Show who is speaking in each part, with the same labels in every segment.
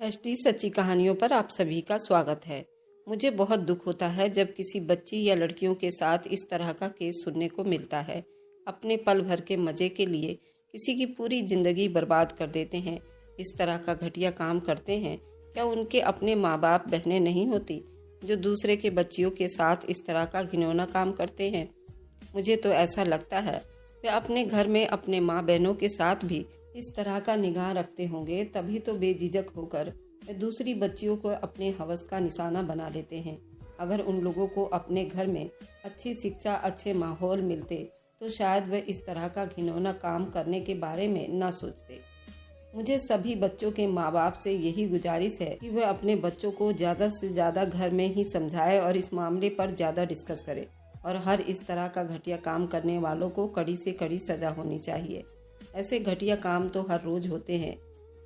Speaker 1: HD सच्ची कहानियों पर आप सभी का स्वागत है। मुझे बहुत दुख होता है जब किसी बच्ची या लड़कियों के साथ इस तरह का केस सुनने को मिलता है। अपने पल भर के मजे के लिए किसी की पूरी जिंदगी बर्बाद कर देते हैं, इस तरह का घटिया काम करते हैं। क्या उनके अपने माँ बाप बहनें नहीं होती जो दूसरे के बच्चियों के साथ इस तरह का घिनौना काम करते हैं? मुझे तो ऐसा लगता है वे अपने घर में अपने माँ बहनों के साथ भी इस तरह का निगाह रखते होंगे, तभी तो बेझिझक होकर वे दूसरी बच्चियों को अपने हवस का निशाना बना लेते हैं। अगर उन लोगों को अपने घर में अच्छी शिक्षा, अच्छे माहौल मिलते तो शायद वे इस तरह का घिनौना काम करने के बारे में ना सोचते। मुझे सभी बच्चों के माँ बाप से यही गुजारिश है कि वे अपने बच्चों को ज़्यादा से ज़्यादा घर में ही समझाए और इस मामले पर ज़्यादा डिस्कस करें, और हर इस तरह का घटिया काम करने वालों को कड़ी से कड़ी सजा होनी चाहिए। ऐसे घटिया काम तो हर रोज होते हैं,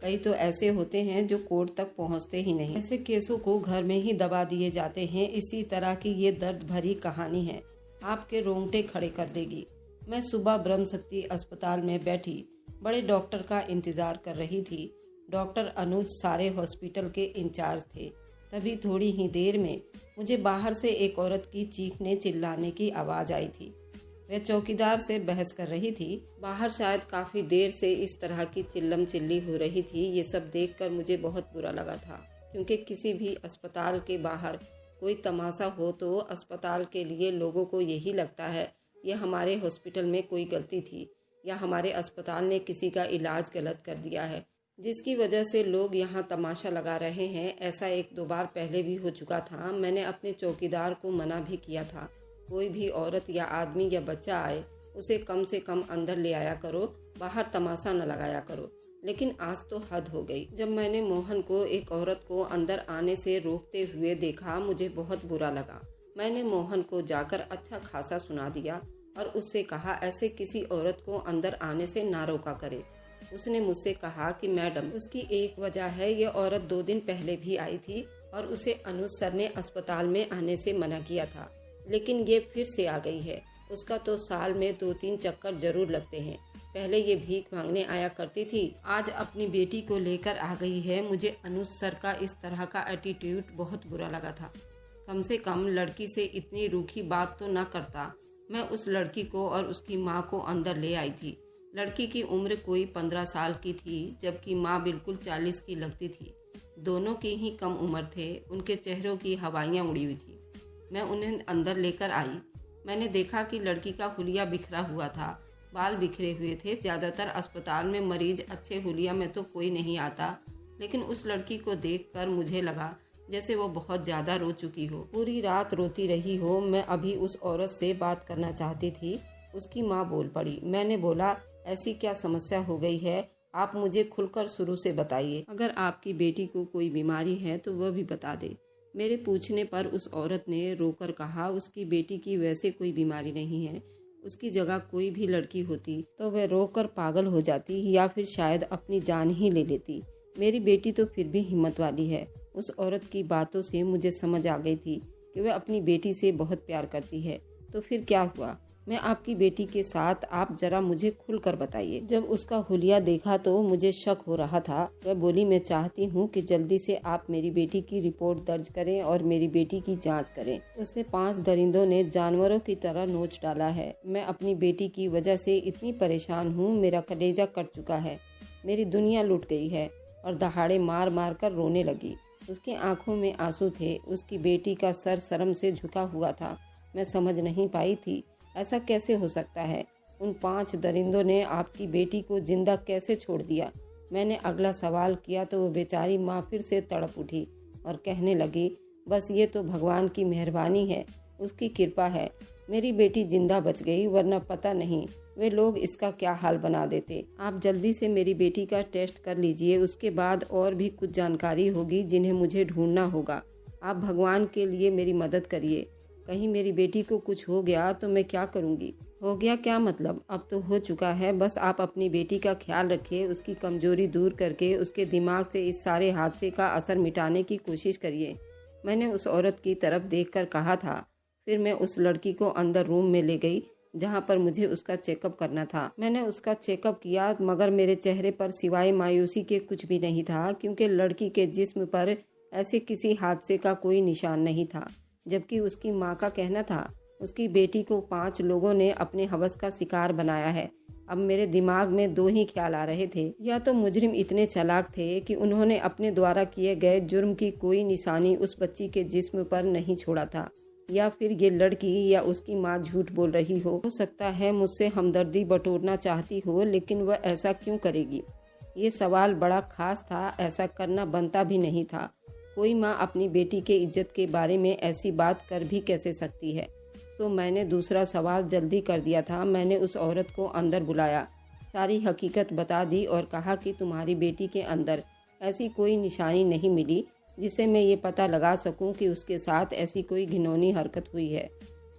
Speaker 1: कई तो ऐसे होते हैं जो कोर्ट तक पहुंचते ही नहीं। ऐसे केसों को घर में ही दबा दिए जाते हैं। इसी तरह की ये दर्द भरी कहानी है, आपके रोंगटे खड़े कर देगी। मैं सुबह ब्रह्म शक्ति अस्पताल में बैठी बड़े डॉक्टर का इंतजार कर रही थी। डॉक्टर अनुज सारे हॉस्पिटल के इंचार्ज थे। तभी थोड़ी ही देर में मुझे बाहर से एक औरत की चीखने चिल्लाने की आवाज आई थी। वह चौकीदार से बहस कर रही थी। बाहर शायद काफी देर से इस तरह की चिल्लम चिल्ली हो रही थी। ये सब देखकर मुझे बहुत बुरा लगा था, क्योंकि किसी भी अस्पताल के बाहर कोई तमाशा हो तो अस्पताल के लिए लोगों को यही लगता है ये हमारे हॉस्पिटल में कोई गलती थी या हमारे अस्पताल ने किसी का इलाज गलत कर दिया है, जिसकी वजह से लोग यहाँ तमाशा लगा रहे हैं। ऐसा एक दो बार पहले भी हो चुका था। मैंने अपने चौकीदार को मना भी किया था, कोई भी औरत या आदमी या बच्चा आए उसे कम से कम अंदर ले आया करो, बाहर तमाशा न लगाया करो। लेकिन आज तो हद हो गई। जब मैंने मोहन को एक औरत को अंदर आने से रोकते हुए देखा, मुझे बहुत बुरा लगा। मैंने मोहन को जाकर अच्छा खासा सुना दिया और उससे कहा ऐसे किसी औरत को अंदर आने से ना रोका करे। उसने मुझसे कहा कि मैडम, उसकी एक वजह है, ये औरत 2 दिन पहले भी आई थी और उसे अनुज सर ने अस्पताल में आने से मना किया था, लेकिन ये फिर से आ गई है। उसका तो साल में 2-3 चक्कर जरूर लगते हैं। पहले ये भीख मांगने आया करती थी, आज अपनी बेटी को लेकर आ गई है। मुझे अनुज सर का इस तरह का एटीट्यूड बहुत बुरा लगा था। कम से कम लड़की से इतनी रूखी बात तो न करता। मैं उस लड़की को और उसकी माँ को अंदर ले आई थी। लड़की की उम्र कोई 15 साल की थी, जबकि माँ बिल्कुल 40 की लगती थी। दोनों की ही कम उम्र थे। उनके चेहरों की हवाइयाँ उड़ी हुई थी। मैं उन्हें अंदर लेकर आई। मैंने देखा कि लड़की का हुलिया बिखरा हुआ था, बाल बिखरे हुए थे। ज्यादातर अस्पताल में मरीज अच्छे हुलिया में तो कोई नहीं आता, लेकिन उस लड़की को देखकर मुझे लगा जैसे वो बहुत ज्यादा रो चुकी हो, पूरी रात रोती रही हो। मैं अभी उस औरत से बात करना चाहती थी, उसकी माँ बोल पड़ी। मैंने बोला, ऐसी क्या समस्या हो गई है, आप मुझे खुलकर शुरू से बताइए। अगर आपकी बेटी को कोई बीमारी है तो वह भी बता दे। मेरे पूछने पर उस औरत ने रोकर कहा, उसकी बेटी की वैसे कोई बीमारी नहीं है। उसकी जगह कोई भी लड़की होती तो वह रोकर पागल हो जाती या फिर शायद अपनी जान ही ले लेती। मेरी बेटी तो फिर भी हिम्मत वाली है। उस औरत की बातों से मुझे समझ आ गई थी कि वह अपनी बेटी से बहुत प्यार करती है। तो फिर क्या हुआ? मैं आपकी बेटी के साथ, आप जरा मुझे खुलकर बताइए। जब उसका हुलिया देखा तो मुझे शक हो रहा था। वह बोली, मैं चाहती हूँ कि जल्दी से आप मेरी बेटी की रिपोर्ट दर्ज करें और मेरी बेटी की जांच करें। उसे 5 दरिंदों ने जानवरों की तरह नोच डाला है। मैं अपनी बेटी की वजह से इतनी परेशान हूँ, मेरा कलेजा कट चुका है। मेरी दुनिया लुट गई है। और दहाड़े मार मार कर रोने लगी। उसकी आंखों में आंसू थे। उसकी बेटी का सर शर्म से झुका हुआ था। मैं समझ नहीं पाई थी ऐसा कैसे हो सकता है। उन 5 दरिंदों ने आपकी बेटी को जिंदा कैसे छोड़ दिया? मैंने अगला सवाल किया तो वो बेचारी माँ फिर से तड़प उठी और कहने लगी, बस ये तो भगवान की मेहरबानी है, उसकी कृपा है। मेरी बेटी जिंदा बच गई, वरना पता नहीं वे लोग इसका क्या हाल बना देते। आप जल्दी से मेरी बेटी का टेस्ट कर लीजिए, उसके बाद और भी कुछ जानकारी होगी जिन्हें मुझे ढूंढना होगा। आप भगवान के लिए मेरी मदद करिए। कहीं मेरी बेटी को कुछ हो गया तो मैं क्या करूँगी? हो गया क्या मतलब, अब तो हो चुका है। बस आप अपनी बेटी का ख्याल रखिए, उसकी कमजोरी दूर करके उसके दिमाग से इस सारे हादसे का असर मिटाने की कोशिश करिए। मैंने उस औरत की तरफ देखकर कहा था। फिर मैं उस लड़की को अंदर रूम में ले गई। जहां पर मुझे उसका चेकअप करना था। मैंने उसका चेकअप किया मगर मेरे चेहरे पर सिवाय मायूसी के कुछ भी नहीं था, क्योंकि लड़की के जिस्म पर ऐसे किसी हादसे का कोई निशान नहीं था। जबकि उसकी माँ का कहना था उसकी बेटी को 5 लोगों ने अपने हवस का शिकार बनाया है। अब मेरे दिमाग में 2 ही ख्याल आ रहे थे, या तो मुजरिम इतने चालाक थे कि उन्होंने अपने द्वारा किए गए जुर्म की कोई निशानी उस बच्ची के जिस्म पर नहीं छोड़ा था, या फिर ये लड़की या उसकी माँ झूठ बोल रही हो सकता है मुझसे हमदर्दी बटोरना चाहती हो, लेकिन वह ऐसा क्यों करेगी। ये सवाल बड़ा खास था, ऐसा करना बनता भी नहीं था। कोई माँ अपनी बेटी के इज्जत के बारे में ऐसी बात कर भी कैसे सकती है। तो मैंने दूसरा सवाल जल्दी कर दिया था। मैंने उस औरत को अंदर बुलाया, सारी हकीकत बता दी और कहा कि तुम्हारी बेटी के अंदर ऐसी कोई निशानी नहीं मिली जिससे मैं ये पता लगा सकूं कि उसके साथ ऐसी कोई घिनौनी हरकत हुई है।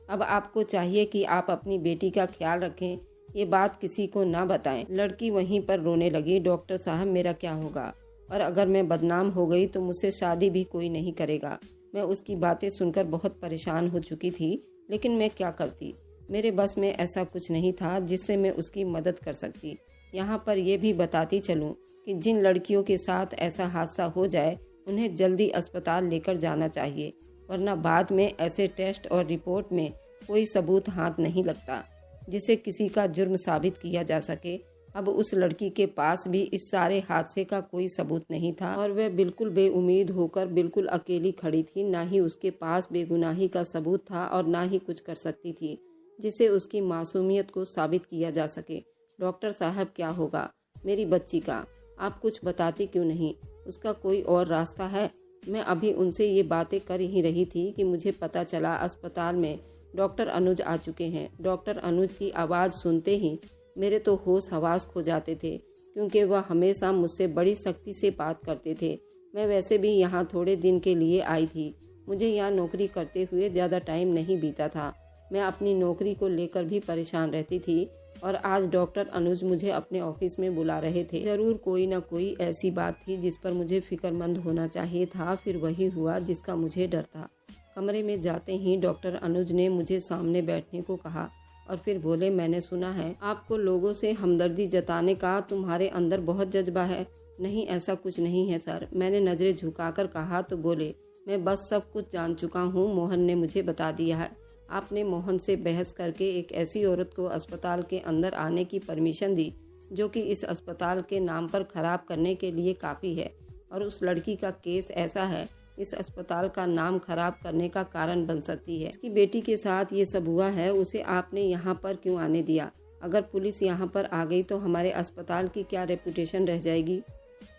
Speaker 1: अब आपको चाहिए कि आप अपनी बेटी का ख्याल रखें, ये बात किसी को ना बताएं। लड़की वहीं पर रोने लगी। डॉक्टर साहब, मेरा क्या होगा? और अगर मैं बदनाम हो गई तो मुझसे शादी भी कोई नहीं करेगा। मैं उसकी बातें सुनकर बहुत परेशान हो चुकी थी, लेकिन मैं क्या करती। मेरे बस में ऐसा कुछ नहीं था जिससे मैं उसकी मदद कर सकती। यहाँ पर यह भी बताती चलूँ कि जिन लड़कियों के साथ ऐसा हादसा हो जाए उन्हें जल्दी अस्पताल लेकर जाना चाहिए, वरना बाद में ऐसे टेस्ट और रिपोर्ट में कोई सबूत हाथ नहीं लगता जिससे किसी का जुर्म साबित किया जा सके। अब उस लड़की के पास भी इस सारे हादसे का कोई सबूत नहीं था और वह बिल्कुल बेउम्मीद होकर बिल्कुल अकेली खड़ी थी। ना ही उसके पास बेगुनाही का सबूत था और ना ही कुछ कर सकती थी जिससे उसकी मासूमियत को साबित किया जा सके। डॉक्टर साहब, क्या होगा मेरी बच्ची का? आप कुछ बताती क्यों नहीं? उसका कोई और रास्ता है? मैं अभी उनसे ये बातें कर ही रही थी कि मुझे पता चला अस्पताल में डॉक्टर अनुज आ चुके हैं। डॉक्टर अनुज की आवाज़ सुनते ही मेरे तो होश हवास खो जाते थे, क्योंकि वह हमेशा मुझसे बड़ी सख्ती से बात करते थे। मैं वैसे भी यहाँ थोड़े दिन के लिए आई थी। मुझे यहाँ नौकरी करते हुए ज़्यादा टाइम नहीं बीता था। मैं अपनी नौकरी को लेकर भी परेशान रहती थी और आज डॉक्टर अनुज मुझे अपने ऑफिस में बुला रहे थे। जरूर कोई ना कोई ऐसी बात थी जिस पर मुझे फिक्रमंद होना चाहिए था। फिर वही हुआ जिसका मुझे डर था। कमरे में जाते ही डॉक्टर अनुज ने मुझे सामने बैठने को कहा और फिर बोले, मैंने सुना है आपको लोगों से हमदर्दी जताने का तुम्हारे अंदर बहुत जज्बा है। नहीं, ऐसा कुछ नहीं है सर। मैंने नजरें झुकाकर कहा तो बोले, मैं बस सब कुछ जान चुका हूँ। मोहन ने मुझे बता दिया है। आपने मोहन से बहस करके एक ऐसी औरत को अस्पताल के अंदर आने की परमिशन दी जो कि इस अस्पताल के नाम पर खराब करने के लिए काफ़ी है, और उस लड़की का केस ऐसा है इस अस्पताल का नाम खराब करने का कारण बन सकती है। इसकी बेटी के साथ ये सब हुआ है, उसे आपने यहाँ पर क्यों आने दिया? अगर पुलिस यहाँ पर आ गई तो हमारे अस्पताल की क्या रेपुटेशन रह जाएगी?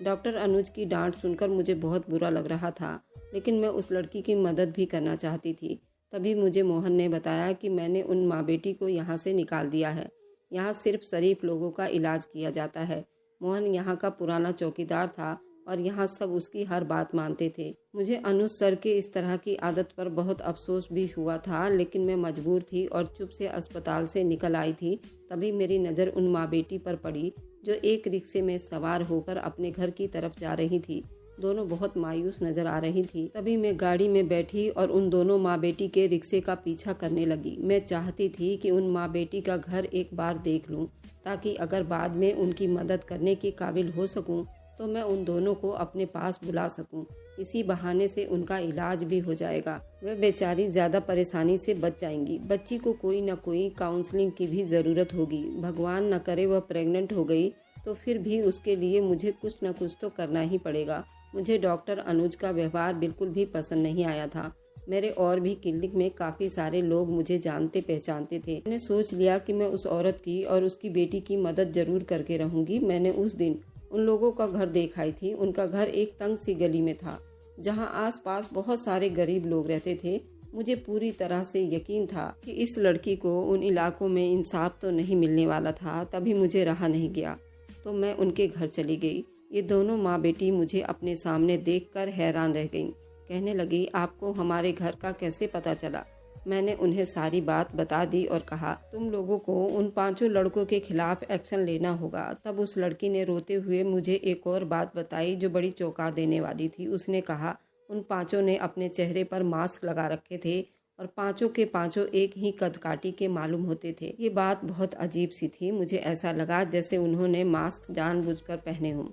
Speaker 1: डॉक्टर अनुज की डांट सुनकर मुझे बहुत बुरा लग रहा था, लेकिन मैं उस लड़की की मदद भी करना चाहती थी। तभी मुझे मोहन ने बताया कि मैंने उन माँ बेटी को यहाँ से निकाल दिया है। यहाँ सिर्फ शरीफ लोगों का इलाज किया जाता है। मोहन यहाँ का पुराना चौकीदार था और यहाँ सब उसकी हर बात मानते थे। मुझे अनुज सर के इस तरह की आदत पर बहुत अफसोस भी हुआ था, लेकिन मैं मजबूर थी और चुप से अस्पताल से निकल आई थी। तभी मेरी नज़र उन माँ बेटी पर पड़ी जो एक रिक्शे में सवार होकर अपने घर की तरफ जा रही थी। दोनों बहुत मायूस नजर आ रही थी। तभी मैं गाड़ी में बैठी और उन दोनों माँ बेटी के रिक्शे का पीछा करने लगी। मैं चाहती थी कि उन माँ बेटी का घर एक बार देख लूं, ताकि अगर बाद में उनकी मदद करने के काबिल हो सकूं तो मैं उन दोनों को अपने पास बुला सकूं। इसी बहाने से उनका इलाज भी हो जाएगा। वे बेचारी ज्यादा परेशानी से बच जाएंगी। बच्ची को कोई न कोई काउंसलिंग की भी जरूरत होगी। भगवान न करे वह प्रेग्नेंट हो गई तो फिर भी उसके लिए मुझे कुछ न कुछ तो करना ही पड़ेगा। मुझे डॉक्टर अनुज का व्यवहार बिल्कुल भी पसंद नहीं आया था। मेरे और भी क्लिनिक में काफी सारे लोग मुझे जानते पहचानते थे। मैंने सोच लिया कि मैं उस औरत की और उसकी बेटी की मदद जरूर करके रहूंगी। मैंने उस दिन उन लोगों का घर देखा ही थी। उनका घर एक तंग सी गली में था, जहां आसपास बहुत सारे गरीब लोग रहते थे। मुझे पूरी तरह से यकीन था कि इस लड़की को उन इलाकों में इंसाफ तो नहीं मिलने वाला था। तभी मुझे रहा नहीं गया तो मैं उनके घर चली गई। ये दोनों माँ बेटी मुझे अपने सामने देखकर हैरान रह गईं। कहने लगी, आपको हमारे घर का कैसे पता चला? मैंने उन्हें सारी बात बता दी और कहा, तुम लोगों को उन 5 लड़कों के खिलाफ एक्शन लेना होगा। तब उस लड़की ने रोते हुए मुझे एक और बात बताई जो बड़ी चौंका देने वाली थी। उसने कहा, उन 5 ने अपने चेहरे पर मास्क लगा रखे थे और पांचों के पांचों एक ही कदकाठी के मालूम होते थे। ये बात बहुत अजीब सी थी। मुझे ऐसा लगा जैसे उन्होंने मास्क जानबूझकर पहने हों।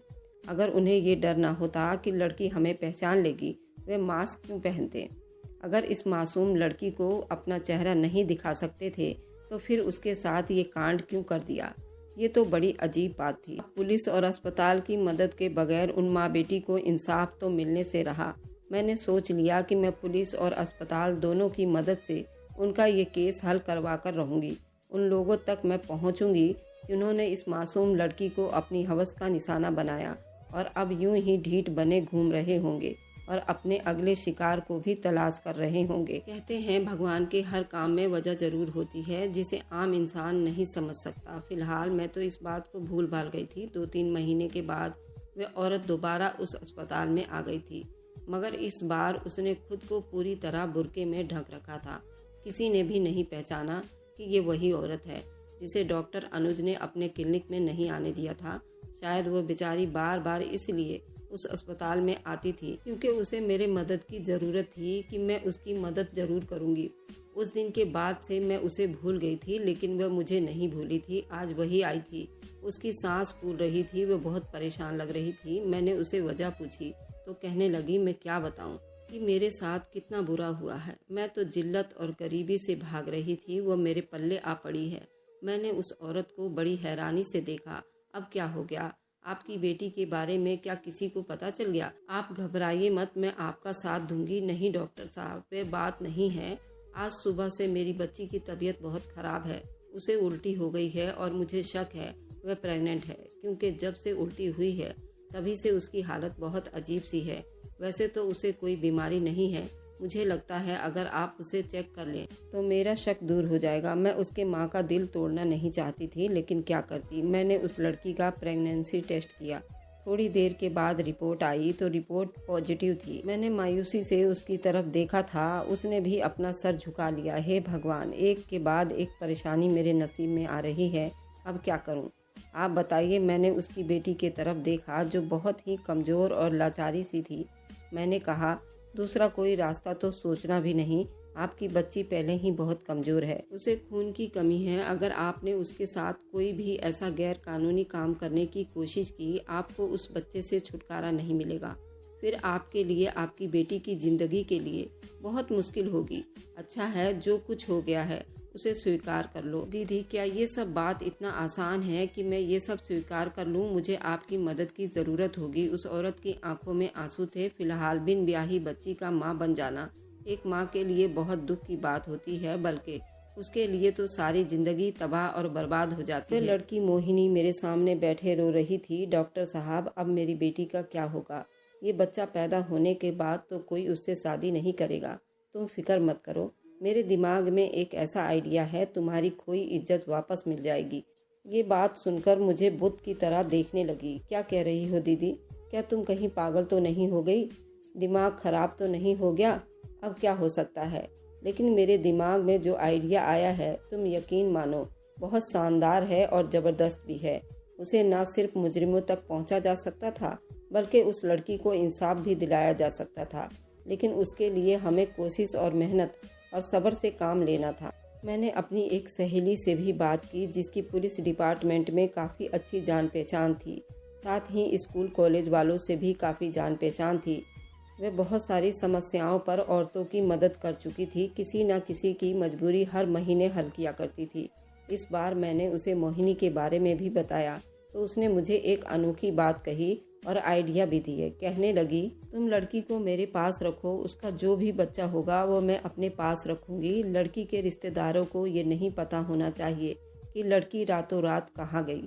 Speaker 1: अगर उन्हें ये डर ना होता कि लड़की हमें पहचान लेगी, वे मास्क क्यों पहनते? अगर इस मासूम लड़की को अपना चेहरा नहीं दिखा सकते थे तो फिर उसके साथ ये कांड क्यों कर दिया? ये तो बड़ी अजीब बात थी। पुलिस और अस्पताल की मदद के बगैर उन माँ बेटी को इंसाफ तो मिलने से रहा। मैंने सोच लिया कि मैं पुलिस और अस्पताल दोनों की मदद से उनका ये केस हल करवा कर रहूँगी। उन लोगों तक मैं पहुँचूँगी जिन्होंने इस मासूम लड़की को अपनी हवस का निशाना बनाया और अब यूं ही ढीठ बने घूम रहे होंगे और अपने अगले शिकार को भी तलाश कर रहे होंगे। कहते हैं भगवान के हर काम में वजह जरूर होती है जिसे आम इंसान नहीं समझ सकता। फिलहाल मैं तो इस बात को भूल भाल गई थी। 2-3 महीने के बाद वह औरत दोबारा उस अस्पताल में आ गई थी, मगर इस बार उसने खुद को पूरी तरह बुर्के में ढक रखा था। किसी ने भी नहीं पहचाना कि ये वही औरत है जिसे डॉक्टर अनुज ने अपने क्लिनिक में नहीं आने दिया था। शायद वो बेचारी बार बार इसलिए उस अस्पताल में आती थी क्योंकि उसे मेरे मदद की जरूरत थी कि मैं उसकी मदद जरूर करूंगी। उस दिन के बाद से मैं उसे भूल गई थी, लेकिन वह मुझे नहीं भूली थी। आज वही आई थी। उसकी सांस फूल रही थी, वह बहुत परेशान लग रही थी। मैंने उसे वजह पूछी तो कहने लगी, मैं क्या बताऊं कि मेरे साथ कितना बुरा हुआ है। मैं तो जिल्लत और गरीबी से भाग रही थी, वो मेरे पल्ले आ पड़ी है। मैंने उस औरत को बड़ी हैरानी से देखा। अब क्या हो गया? आपकी बेटी के बारे में क्या किसी को पता चल गया? आप घबराइए मत, मैं आपका साथ दूंगी। नहीं डॉक्टर साहब, वे बात नहीं है। आज सुबह से मेरी बच्ची की तबीयत बहुत खराब है। उसे उल्टी हो गई है और मुझे शक है वह प्रेग्नेंट है, क्योंकि जब से उल्टी हुई है तभी से उसकी हालत बहुत अजीब सी है। वैसे तो उसे कोई बीमारी नहीं है। मुझे लगता है अगर आप उसे चेक कर लें तो मेरा शक दूर हो जाएगा। मैं उसके माँ का दिल तोड़ना नहीं चाहती थी, लेकिन क्या करती। मैंने उस लड़की का प्रेगनेंसी टेस्ट किया। थोड़ी देर के बाद रिपोर्ट आई तो रिपोर्ट पॉजिटिव थी। मैंने मायूसी से उसकी तरफ देखा था। उसने भी अपना सर झुका लिया। हे भगवान, एक के बाद एक परेशानी मेरे नसीब में आ रही है। अब क्या करूं? आप बताइए। मैंने उसकी बेटी की तरफ देखा जो बहुत ही कमज़ोर और लाचारी सी थी। मैंने कहा, दूसरा कोई रास्ता तो सोचना भी नहीं। आपकी बच्ची पहले ही बहुत कमजोर है, उसे खून की कमी है। अगर आपने उसके साथ कोई भी ऐसा गैर कानूनी काम करने की कोशिश की, आपको उस बच्चे से छुटकारा नहीं मिलेगा। फिर आपके लिए, आपकी बेटी की जिंदगी के लिए बहुत मुश्किल होगी। अच्छा है जो कुछ हो गया है उसे स्वीकार कर लो। दीदी, क्या ये सब बात इतना आसान है कि मैं ये सब स्वीकार कर लूं? मुझे आपकी मदद की जरूरत होगी। उस औरत की आंखों में आंसू थे। फिलहाल बिन ब्याही बच्ची का माँ बन जाना एक माँ के लिए बहुत दुख की बात होती है, बल्कि उसके लिए तो सारी जिंदगी तबाह और बर्बाद हो जाती है। लड़की मोहिनी मेरे सामने बैठे रो रही थी। डॉक्टर साहब, अब मेरी बेटी का क्या होगा? ये बच्चा पैदा होने के बाद तो कोई उससे शादी नहीं करेगा। तुम फिक्र मत करो। मेरे दिमाग में एक ऐसा आइडिया है, तुम्हारी खोई इज्जत वापस मिल जाएगी। ये बात सुनकर मुझे बुत की तरह देखने लगी। क्या कह रही हो दीदी? क्या तुम कहीं पागल तो नहीं हो गई? दिमाग खराब तो नहीं हो गया? अब क्या हो सकता है? लेकिन मेरे दिमाग में जो आइडिया आया है, तुम यकीन मानो, बहुत शानदार है और जबरदस्त भी है। उसे न सिर्फ मुजरिमों तक पहुंचा जा सकता था, बल्कि उस लड़की को इंसाफ भी दिलाया जा सकता था। लेकिन उसके लिए हमें कोशिश और मेहनत और सब्र से काम लेना था। मैंने अपनी एक सहेली से भी बात की जिसकी पुलिस डिपार्टमेंट में काफ़ी अच्छी जान पहचान थी। साथ ही स्कूल कॉलेज वालों से भी काफ़ी जान पहचान थी। वह बहुत सारी समस्याओं पर औरतों की मदद कर चुकी थी। किसी न किसी की मजबूरी हर महीने हल किया करती थी। इस बार मैंने उसे मोहिनी के बारे में भी बताया तो उसने मुझे एक अनोखी बात कही और आइडिया भी दिए। कहने लगी, तुम लड़की को मेरे पास रखो, उसका जो भी बच्चा होगा वो मैं अपने पास रखूंगी। लड़की के रिश्तेदारों को ये नहीं पता होना चाहिए कि लड़की रातों रात कहाँ गई।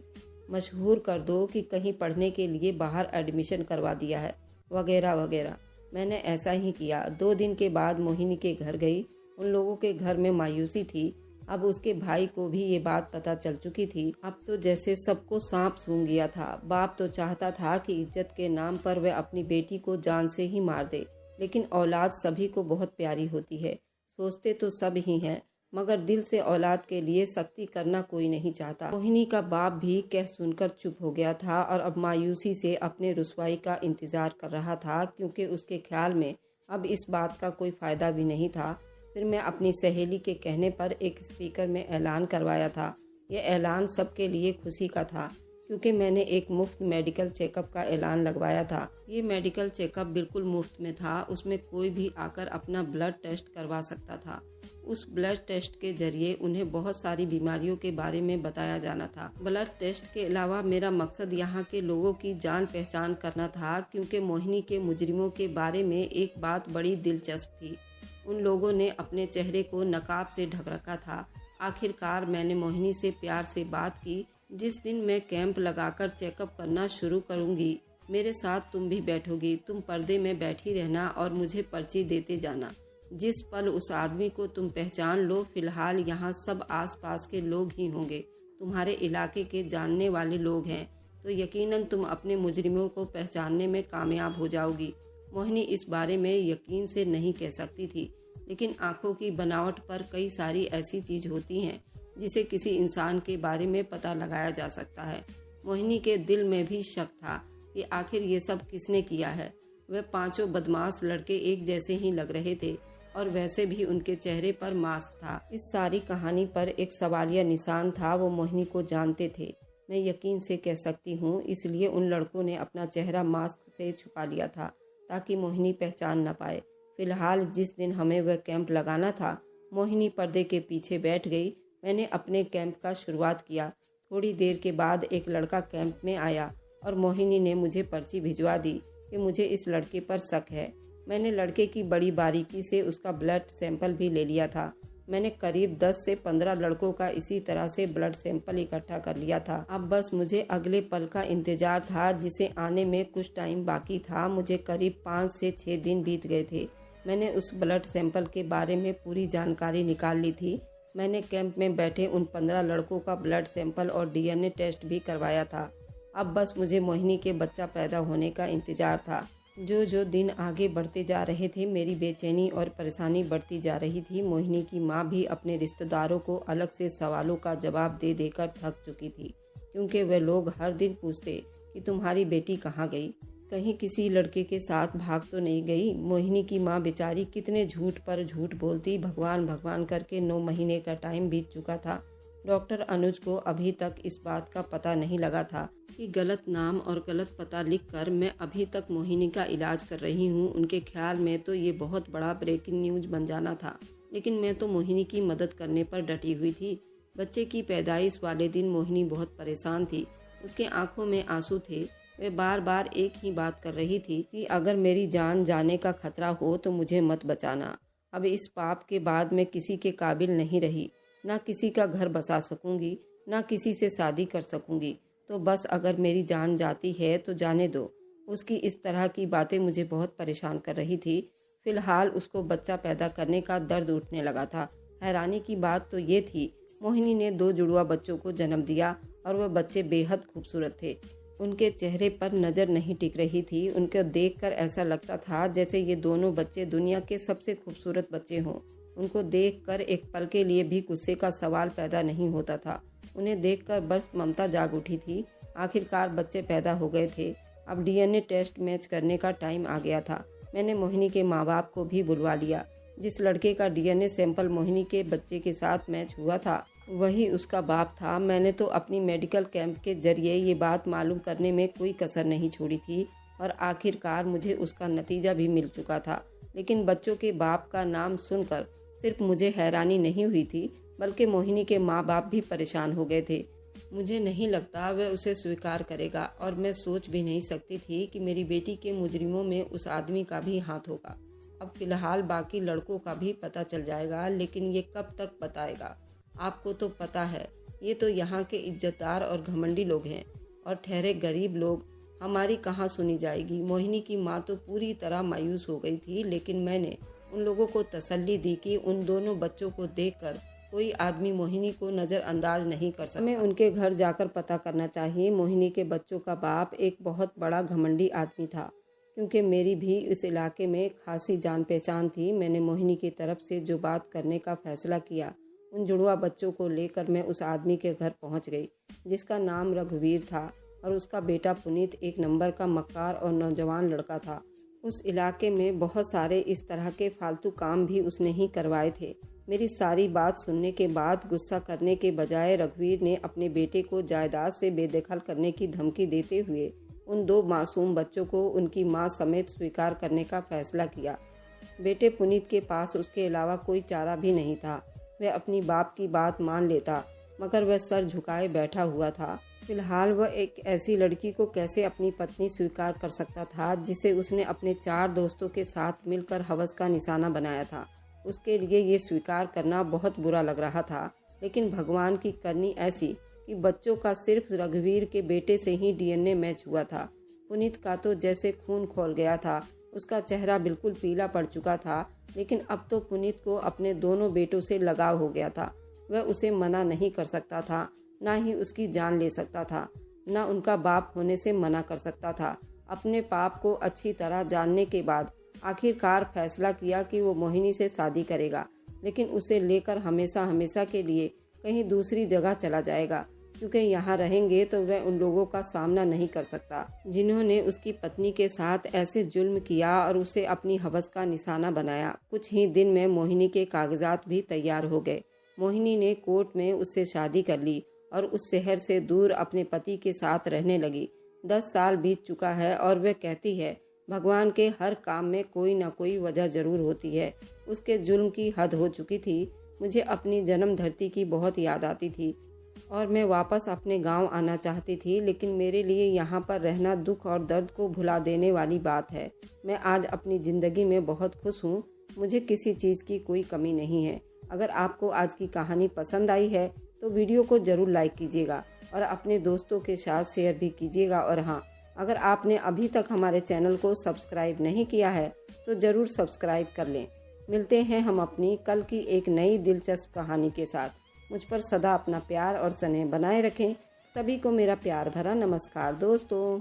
Speaker 1: मशहूर कर दो कि कहीं पढ़ने के लिए बाहर एडमिशन करवा दिया है, वगैरह वगैरह। मैंने ऐसा ही किया। 2 दिन के बाद मोहिनी के घर गई। उन लोगों के घर में मायूसी थी। अब उसके भाई को भी ये बात पता चल चुकी थी। अब तो जैसे सबको सांप सूंघ गया था। बाप तो चाहता था कि इज्जत के नाम पर वह अपनी बेटी को जान से ही मार दे, लेकिन औलाद सभी को बहुत प्यारी होती है। सोचते तो सब ही हैं, मगर दिल से औलाद के लिए सख्ती करना कोई नहीं चाहता। मोहिनी का बाप भी कह सुनकर चुप हो गया था और अब मायूसी से अपने रुसवाई का इंतजार कर रहा था, क्योंकि उसके ख्याल में अब इस बात का कोई फायदा भी नहीं था। फिर मैं अपनी सहेली के कहने पर एक स्पीकर में ऐलान करवाया था। यह ऐलान सबके लिए खुशी का था क्योंकि मैंने एक मुफ्त मेडिकल चेकअप का ऐलान लगवाया था। ये मेडिकल चेकअप बिल्कुल मुफ्त में था। उसमें कोई भी आकर अपना ब्लड टेस्ट करवा सकता था। उस ब्लड टेस्ट के जरिए उन्हें बहुत सारी बीमारियों के बारे में बताया जाना था। ब्लड टेस्ट के अलावा मेरा मकसद यहाँ के लोगों की जान पहचान करना था, क्योंकि मोहिनी के मुजरिमों के बारे में एक बात बड़ी दिलचस्प थी। उन लोगों ने अपने चेहरे को नकाब से ढक रखा था। आखिरकार मैंने मोहिनी से प्यार से बात की। जिस दिन मैं कैंप लगाकर चेकअप करना शुरू करूंगी, मेरे साथ तुम भी बैठोगी। तुम पर्दे में बैठी रहना और मुझे पर्ची देते जाना। जिस पल उस आदमी को तुम पहचान लो, फिलहाल यहाँ सब आसपास के लोग ही होंगे, तुम्हारे इलाके के जानने वाले लोग हैं, तो यकीनन तुम अपने मुजरिमों को पहचानने में कामयाब हो जाओगी। मोहिनी इस बारे में यकीन से नहीं कह सकती थी, लेकिन आंखों की बनावट पर कई सारी ऐसी चीज होती हैं जिसे किसी इंसान के बारे में पता लगाया जा सकता है। मोहिनी के दिल में भी शक था कि आखिर ये सब किसने किया है। वह पांचों बदमाश लड़के एक जैसे ही लग रहे थे और वैसे भी उनके चेहरे पर मास्क था। इस सारी कहानी पर एक सवालिया निशान था। वो मोहिनी को जानते थे, मैं यकीन से कह सकती हूँ, इसलिए उन लड़कों ने अपना चेहरा मास्क से छुपा लिया था ताकि मोहिनी पहचान न पाए। फिलहाल जिस दिन हमें वह कैंप लगाना था, मोहिनी पर्दे के पीछे बैठ गई। मैंने अपने कैंप का शुरुआत किया। थोड़ी देर के बाद एक लड़का कैंप में आया और मोहिनी ने मुझे पर्ची भिजवा दी कि मुझे इस लड़के पर शक है। मैंने लड़के की बड़ी बारीकी से उसका ब्लड सैंपल भी ले लिया था। मैंने करीब 10 से 15 लड़कों का इसी तरह से ब्लड सैंपल इकट्ठा कर लिया था। अब बस मुझे अगले पल का इंतजार था, जिसे आने में कुछ टाइम बाकी था। मुझे करीब 5 से 6 दिन बीत गए थे। मैंने उस ब्लड सैंपल के बारे में पूरी जानकारी निकाल ली थी। मैंने कैंप में बैठे उन 15 लड़कों का ब्लड सैंपल और डीएनए टेस्ट भी करवाया था। अब बस मुझे मोहिनी के बच्चा पैदा होने का इंतजार था। जो दिन आगे बढ़ते जा रहे थे, मेरी बेचैनी और परेशानी बढ़ती जा रही थी। मोहिनी की माँ भी अपने रिश्तेदारों को अलग से सवालों का जवाब दे देकर थक चुकी थी, क्योंकि वे लोग हर दिन पूछते कि तुम्हारी बेटी कहाँ गई, कहीं किसी लड़के के साथ भाग तो नहीं गई। मोहिनी की माँ बेचारी कितने झूठ पर झूठ बोलती। भगवान भगवान करके 9 महीने का टाइम बीत चुका था। डॉक्टर अनुज को अभी तक इस बात का पता नहीं लगा था कि गलत नाम और गलत पता लिखकर मैं अभी तक मोहिनी का इलाज कर रही हूँ। उनके ख्याल में तो ये बहुत बड़ा ब्रेकिंग न्यूज बन जाना था, लेकिन मैं तो मोहिनी की मदद करने पर डटी हुई थी। बच्चे की पैदाइश वाले दिन मोहिनी बहुत परेशान थी। उसके आंखों में आंसू थे। वे बार बार एक ही बात कर रही थी कि अगर मेरी जान जाने का खतरा हो तो मुझे मत बचाना। अब इस पाप के बाद मैं किसी के काबिल नहीं रही, ना किसी का घर बसा सकूंगी, ना किसी से शादी कर सकूंगी। तो बस अगर मेरी जान जाती है तो जाने दो। उसकी इस तरह की बातें मुझे बहुत परेशान कर रही थी। फिलहाल उसको बच्चा पैदा करने का दर्द उठने लगा था। हैरानी की बात तो ये थी, मोहिनी ने 2 जुड़वा बच्चों को जन्म दिया और वह बच्चे बेहद खूबसूरत थे। उनके चेहरे पर नजर नहीं टिक रही थी। उनको देखकर ऐसा लगता था जैसे ये दोनों बच्चे दुनिया के सबसे खूबसूरत बच्चे हों। उनको देखकर एक पल के लिए भी गुस्से का सवाल पैदा नहीं होता था। उन्हें देखकर बस ममता जाग उठी थी। आखिरकार बच्चे पैदा हो गए थे। अब डीएनए टेस्ट मैच करने का टाइम आ गया था। मैंने मोहिनी के माँ बाप को भी बुलवा लिया। जिस लड़के का डीएनए सैंपल मोहिनी के बच्चे के साथ मैच हुआ था, वही उसका बाप था। मैंने तो अपनी मेडिकल कैंप के जरिए ये बात मालूम करने में कोई कसर नहीं छोड़ी थी और आखिरकार मुझे उसका नतीजा भी मिल चुका था। लेकिन बच्चों के बाप का नाम सुनकर सिर्फ मुझे हैरानी नहीं हुई थी, बल्कि मोहिनी के माँ बाप भी परेशान हो गए थे। मुझे नहीं लगता वह उसे स्वीकार करेगा और मैं सोच भी नहीं सकती थी कि मेरी बेटी के मुजरिमों में उस आदमी का भी हाथ होगा। अब फिलहाल बाकी लड़कों का भी पता चल जाएगा, लेकिन ये कब तक बताएगा? आपको तो पता है, ये तो यहाँ के इज्जतदार और घमंडी लोग हैं और ठहरे गरीब लोग, हमारी कहाँ सुनी जाएगी। मोहिनी की माँ तो पूरी तरह मायूस हो गई थी, लेकिन मैंने उन लोगों को तसल्ली दी कि उन दोनों बच्चों को देखकर कोई आदमी मोहिनी को नज़रअंदाज नहीं कर सकता। हमें उनके घर जाकर पता करना चाहिए। मोहिनी के बच्चों का बाप एक बहुत बड़ा घमंडी आदमी था। क्योंकि मेरी भी इस इलाके में खासी जान पहचान थी, मैंने मोहिनी की तरफ से जो बात करने का फैसला किया, उन जुड़वा बच्चों को लेकर मैं उस आदमी के घर पहुंच गई, जिसका नाम रघुवीर था और उसका बेटा पुनीत एक नंबर का मक्कार और नौजवान लड़का था। उस इलाके में बहुत सारे इस तरह के फालतू काम भी उसने ही करवाए थे। मेरी सारी बात सुनने के बाद गुस्सा करने के बजाय रघुवीर ने अपने बेटे को जायदाद से बेदखल करने की धमकी देते हुए उन 2 मासूम बच्चों को उनकी मां समेत स्वीकार करने का फैसला किया। बेटे पुनीत के पास उसके अलावा कोई चारा भी नहीं था। वह अपनी बाप की बात मान लेता, मगर वह सर झुकाए बैठा हुआ था। फिलहाल वह एक ऐसी लड़की को कैसे अपनी पत्नी स्वीकार कर सकता था जिसे उसने अपने 4 दोस्तों के साथ मिलकर हवस का निशाना बनाया था। उसके लिए ये स्वीकार करना बहुत बुरा लग रहा था, लेकिन भगवान की करनी ऐसी कि बच्चों का सिर्फ रघुवीर के बेटे से ही डीएनए मैच हुआ था। पुनीत का तो जैसे खून खौल गया था, उसका चेहरा बिल्कुल पीला पड़ चुका था, लेकिन अब तो पुनीत को अपने दोनों बेटों से लगाव हो गया था। वह उसे मना नहीं कर सकता था, ना ही उसकी जान ले सकता था, ना उनका बाप होने से मना कर सकता था। अपने पाप को अच्छी तरह जानने के बाद आखिरकार फैसला किया कि वो मोहिनी से शादी करेगा, लेकिन उसे लेकर हमेशा हमेशा के लिए कहीं दूसरी जगह चला जाएगा, क्योंकि यहाँ रहेंगे तो वह उन लोगों का सामना नहीं कर सकता जिन्होंने उसकी पत्नी के साथ ऐसे जुल्म किया और उसे अपनी हवस का निशाना बनाया। कुछ ही दिन में मोहिनी के कागजात भी तैयार हो गए। मोहिनी ने कोर्ट में उससे शादी कर ली और उस शहर से दूर अपने पति के साथ रहने लगी। 10 साल बीत चुका है और वह कहती है, भगवान के हर काम में कोई न कोई वजह जरूर होती है। उसके जुल्म की हद हो चुकी थी। मुझे अपनी जन्म धरती की बहुत याद आती थी और मैं वापस अपने गांव आना चाहती थी, लेकिन मेरे लिए यहाँ पर रहना दुख और दर्द को भुला देने वाली बात है। मैं आज अपनी ज़िंदगी में बहुत खुश हूँ। मुझे किसी चीज़ की कोई कमी नहीं है। अगर आपको आज की कहानी पसंद आई है तो वीडियो को ज़रूर लाइक कीजिएगा और अपने दोस्तों के साथ शेयर भी कीजिएगा। और हाँ, अगर आपने अभी तक हमारे चैनल को सब्सक्राइब नहीं किया है तो ज़रूर सब्सक्राइब कर लें। मिलते हैं हम अपनी कल की एक नई दिलचस्प कहानी के साथ। मुझ पर सदा अपना प्यार और स्नेह बनाए रखें। सभी को मेरा प्यार भरा नमस्कार दोस्तों।